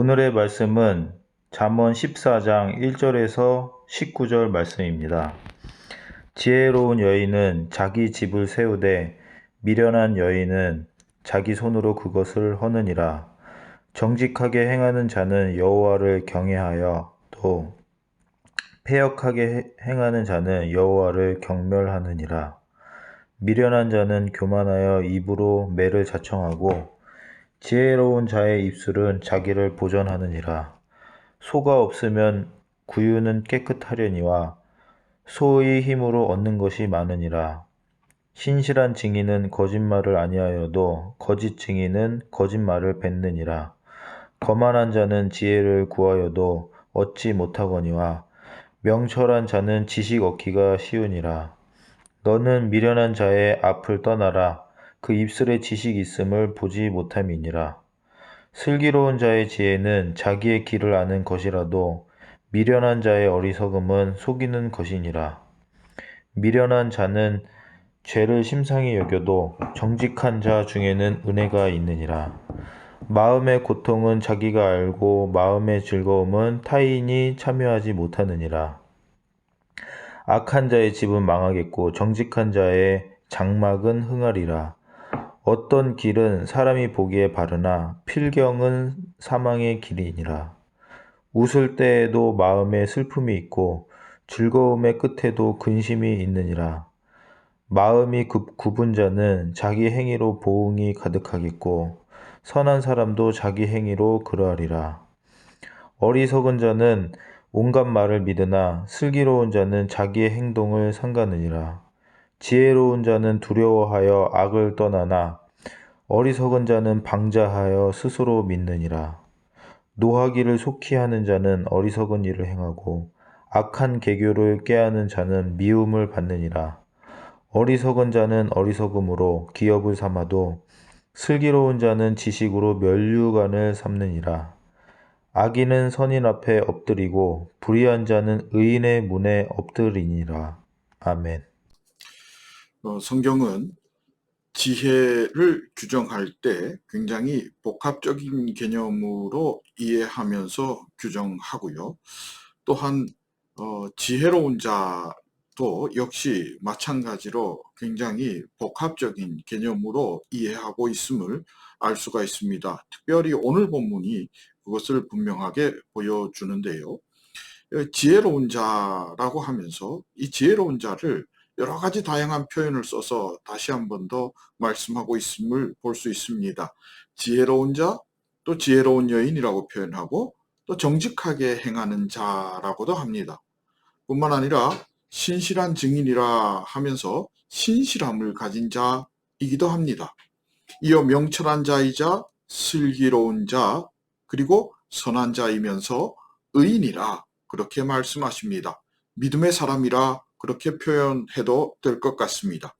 오늘의 말씀은 잠언 14장 1절에서 19절 말씀입니다. 지혜로운 여인은 자기 집을 세우되 미련한 여인은 자기 손으로 그것을 허느니라. 정직하게 행하는 자는 여호와를 경외하여 또 패역하게 행하는 자는 여호와를 경멸하느니라. 미련한 자는 교만하여 입으로 매를 자청하고 지혜로운 자의 입술은 자기를 보전하느니라. 소가 없으면 구유는 깨끗하려니와 소의 힘으로 얻는 것이 많으니라. 신실한 증인은 거짓말을 아니하여도 거짓 증인은 거짓말을 뱉느니라. 거만한 자는 지혜를 구하여도 얻지 못하거니와 명철한 자는 지식 얻기가 쉬우니라. 너는 미련한 자의 앞을 떠나라. 그 입술에 지식 있음을 보지 못함이니라. 슬기로운 자의 지혜는 자기의 길을 아는 것이라도 미련한 자의 어리석음은 속이는 것이니라. 미련한 자는 죄를 심상히 여겨도 정직한 자 중에는 은혜가 있느니라. 마음의 고통은 자기가 알고 마음의 즐거움은 타인이 참여하지 못하느니라. 악한 자의 집은 망하겠고 정직한 자의 장막은 흥하리라. 어떤 길은 사람이 보기에 바르나 필경은 사망의 길이니라. 웃을 때에도 마음에 슬픔이 있고 즐거움의 끝에도 근심이 있느니라. 마음이 굽은 자는 자기 행위로 보응이 가득하겠고 선한 사람도 자기 행위로 그러하리라. 어리석은 자는 온갖 말을 믿으나 슬기로운 자는 자기의 행동을 삼가느니라. 지혜로운 자는 두려워하여 악을 떠나나 어리석은 자는 방자하여 스스로 믿느니라. 노하기를 속히 하는 자는 어리석은 일을 행하고 악한 계교를 꾀하는 자는 미움을 받느니라. 어리석은 자는 어리석음으로 기업을 삼아도 슬기로운 자는 지식으로 면류관을 삼느니라. 악인은 선인 앞에 엎드리고 불의한 자는 의인의 문에 엎드리니라. 아멘. 성경은 지혜를 규정할 때 굉장히 복합적인 개념으로 이해하면서 규정하고요. 또한 지혜로운 자도 역시 마찬가지로 굉장히 복합적인 개념으로 이해하고 있음을 알 수가 있습니다. 특별히 오늘 본문이 그것을 분명하게 보여주는데요. 지혜로운 자라고 하면서 이 지혜로운 자를 여러 가지 다양한 표현을 써서 다시 한 번 더 말씀하고 있음을 볼 수 있습니다. 지혜로운 자, 또 지혜로운 여인이라고 표현하고 또 정직하게 행하는 자라고도 합니다. 뿐만 아니라 신실한 증인이라 하면서 신실함을 가진 자이기도 합니다. 이어 명철한 자이자 슬기로운 자, 그리고 선한 자이면서 의인이라 그렇게 말씀하십니다. 믿음의 사람이라 그렇게 표현해도 될 것 같습니다.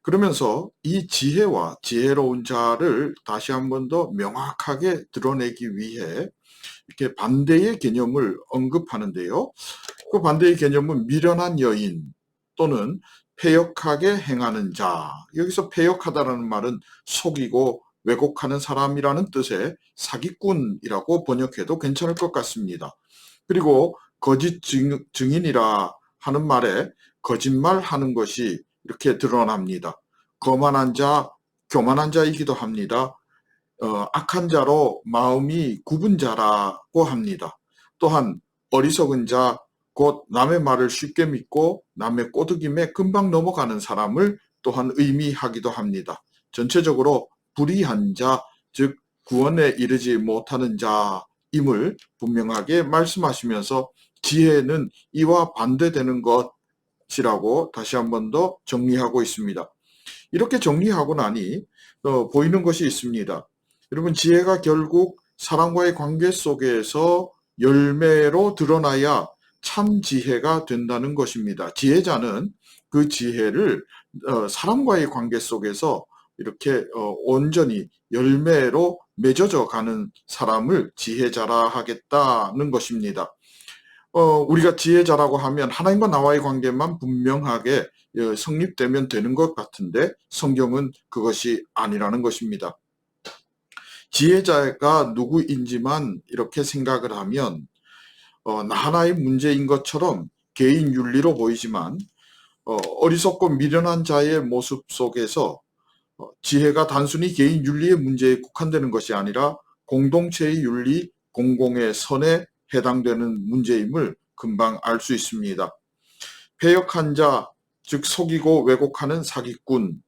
그러면서 이 지혜와 지혜로운 자를 다시 한 번 더 명확하게 드러내기 위해 이렇게 반대의 개념을 언급하는데요. 그 반대의 개념은 미련한 여인 또는 패역하게 행하는 자. 여기서 패역하다라는 말은 속이고 왜곡하는 사람이라는 뜻의 사기꾼이라고 번역해도 괜찮을 것 같습니다. 그리고 거짓 증인이라 하는 말에 거짓말하는 것이 이렇게 드러납니다. 거만한 자, 교만한 자이기도 합니다. 악한 자로 마음이 굽은 자라고 합니다. 또한 어리석은 자, 곧 남의 말을 쉽게 믿고 남의 꼬드김에 금방 넘어가는 사람을 또한 의미하기도 합니다. 전체적으로 불의한 자, 즉 구원에 이르지 못하는 자임을 분명하게 말씀하시면서 지혜는 이와 반대되는 것이라고 다시 한 번 더 정리하고 있습니다. 이렇게 정리하고 나니 보이는 것이 있습니다. 여러분, 지혜가 결국 사람과의 관계 속에서 열매로 드러나야 참 지혜가 된다는 것입니다. 지혜자는 그 지혜를 사람과의 관계 속에서 이렇게 온전히 열매로 맺어져 가는 사람을 지혜자라 하겠다는 것입니다. 우리가 지혜자라고 하면 하나님과 나와의 관계만 분명하게 성립되면 되는 것 같은데 성경은 그것이 아니라는 것입니다. 지혜자가 누구인지만 이렇게 생각을 하면 나 하나의 문제인 것처럼 개인 윤리로 보이지만 어리석고 미련한 자의 모습 속에서 지혜가 단순히 개인 윤리의 문제에 국한되는 것이 아니라 공동체의 윤리, 공공의 선에 해당되는 문제임을 금방 알 수 있습니다. 패역한 자, 즉 속이고 왜곡하는 사기꾼.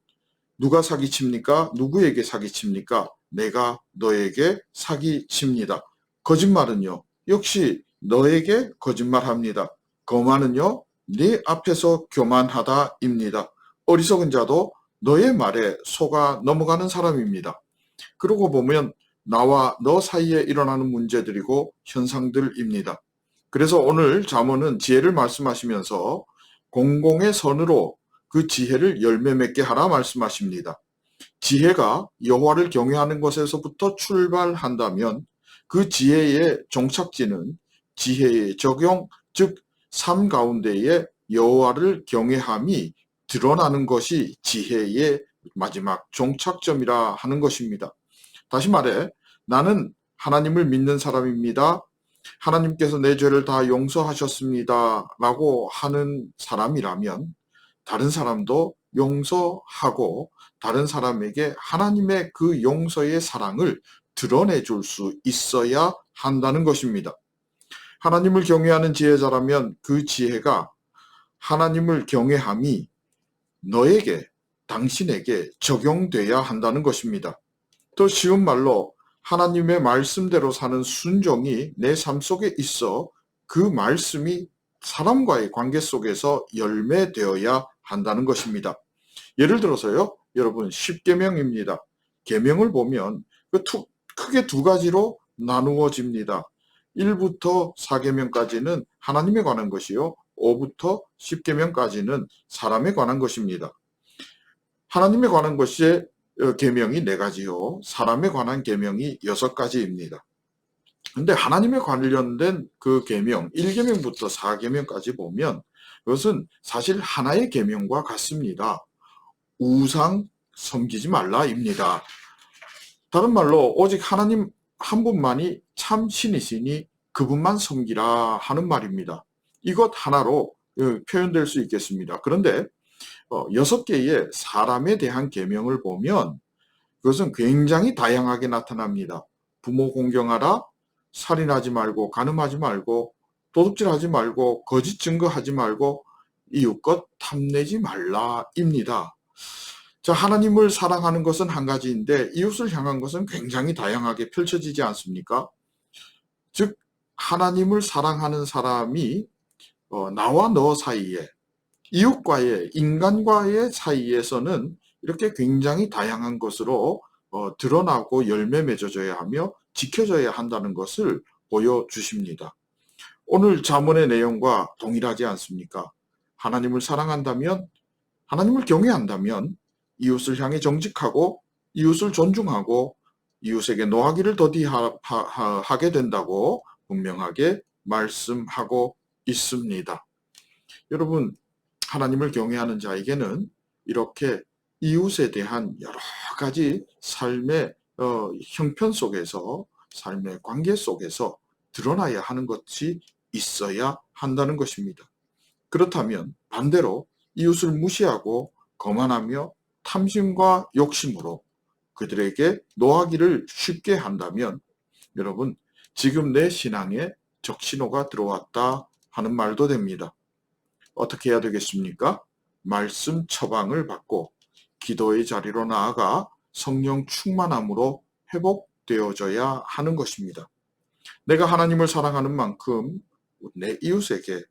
누가 사기칩니까? 누구에게 사기칩니까? 내가 너에게 사기칩니다. 거짓말은요, 역시 너에게 거짓말합니다. 거만은요, 네 앞에서 교만하다입니다. 어리석은 자도 너의 말에 속아 넘어가는 사람입니다. 그러고 보면 나와 너 사이에 일어나는 문제들이고 현상들입니다. 그래서 오늘 잠언은 지혜를 말씀하시면서 공공의 선으로 그 지혜를 열매 맺게 하라 말씀하십니다. 지혜가 여호와를 경외하는 것에서부터 출발한다면 그 지혜의 종착지는 지혜의 적용, 즉 삶 가운데에 여호와를 경외함이 드러나는 것이 지혜의 마지막 종착점이라 하는 것입니다. 다시 말해, 나는 하나님을 믿는 사람입니다. 하나님께서 내 죄를 다 용서하셨습니다. 라고 하는 사람이라면 다른 사람도 용서하고 다른 사람에게 하나님의 그 용서의 사랑을 드러내 줄 수 있어야 한다는 것입니다. 하나님을 경외하는 지혜자라면 그 지혜가 하나님을 경외함이 너에게, 당신에게 적용돼야 한다는 것입니다. 더 쉬운 말로 하나님의 말씀대로 사는 순종이 내 삶 속에 있어 그 말씀이 사람과의 관계 속에서 열매되어야 한다는 것입니다. 예를 들어서요, 여러분, 십계명입니다. 계명을 보면 크게 두 가지로 나누어집니다. 1부터 4계명까지는 하나님에 관한 것이요, 5부터 10계명까지는 사람에 관한 것입니다. 하나님에 관한 것이 계명이 4가지요, 사람에 관한 계명이 6가지입니다. 근데 하나님에 관련된 그 계명, 1계명부터 4계명까지 보면 그것은 사실 하나의 계명과 같습니다. 우상 섬기지 말라입니다. 다른 말로 오직 하나님 한 분만이 참 신이시니 그분만 섬기라 하는 말입니다. 이것 하나로 표현될 수 있겠습니다. 그런데 6개의 사람에 대한 계명을 보면 그것은 굉장히 다양하게 나타납니다. 부모 공경하라, 살인하지 말고, 간음하지 말고, 도둑질하지 말고, 거짓 증거하지 말고, 이웃것 탐내지 말라입니다. 자, 하나님을 사랑하는 것은 한 가지인데 이웃을 향한 것은 굉장히 다양하게 펼쳐지지 않습니까? 즉, 하나님을 사랑하는 사람이 나와 너 사이에, 이웃과의, 인간과의 사이에서는 이렇게 굉장히 다양한 것으로 드러나고 열매 맺어져야 하며 지켜져야 한다는 것을 보여주십니다. 오늘 잠언의 내용과 동일하지 않습니까? 하나님을 사랑한다면, 하나님을 경외한다면 이웃을 향해 정직하고 이웃을 존중하고 이웃에게 노하기를 더디하게 된다고 분명하게 말씀하고 있습니다. 여러분, 하나님을 경외하는 자에게는 이렇게 이웃에 대한 여러 가지 삶의 형편 속에서, 삶의 관계 속에서 드러나야 하는 것이 있어야 한다는 것입니다. 그렇다면 반대로 이웃을 무시하고 거만하며 탐심과 욕심으로 그들에게 노하기를 쉽게 한다면 여러분, 지금 내 신앙에 적신호가 들어왔다 하는 말도 됩니다. 어떻게 해야 되겠습니까? 말씀 처방을 받고 기도의 자리로 나아가 성령 충만함으로 회복되어져야 하는 것입니다. 내가 하나님을 사랑하는 만큼 내 이웃에게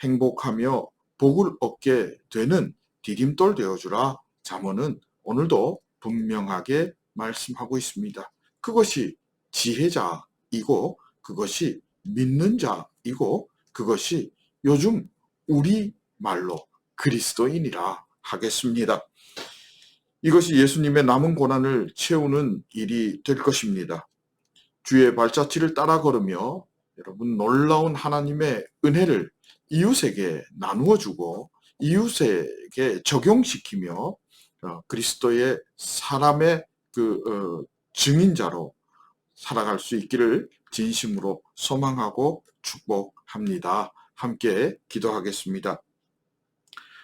행복하며 복을 얻게 되는 디딤돌 되어주라. 잠언은 오늘도 분명하게 말씀하고 있습니다. 그것이 지혜자이고 그것이 믿는 자이고 그것이 요즘 우리 말로 그리스도인이라 하겠습니다. 이것이 예수님의 남은 고난을 채우는 일이 될 것입니다. 주의 발자취를 따라 걸으며 여러분 놀라운 하나님의 은혜를 이웃에게 나누어 주고 이웃에게 적용시키며 그리스도의 사람의 증인자로 살아갈 수 있기를 진심으로 소망하고 축복합니다. 함께 기도하겠습니다.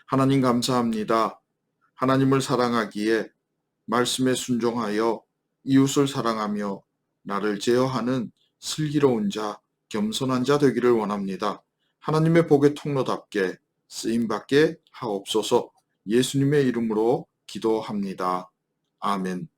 하나님 감사합니다. 하나님을 사랑하기에 말씀에 순종하여 이웃을 사랑하며 나를 제어하는 슬기로운 자, 겸손한 자 되기를 원합니다. 하나님의 복의 통로답게 쓰임받게 하옵소서. 예수님의 이름으로 기도합니다. 아멘.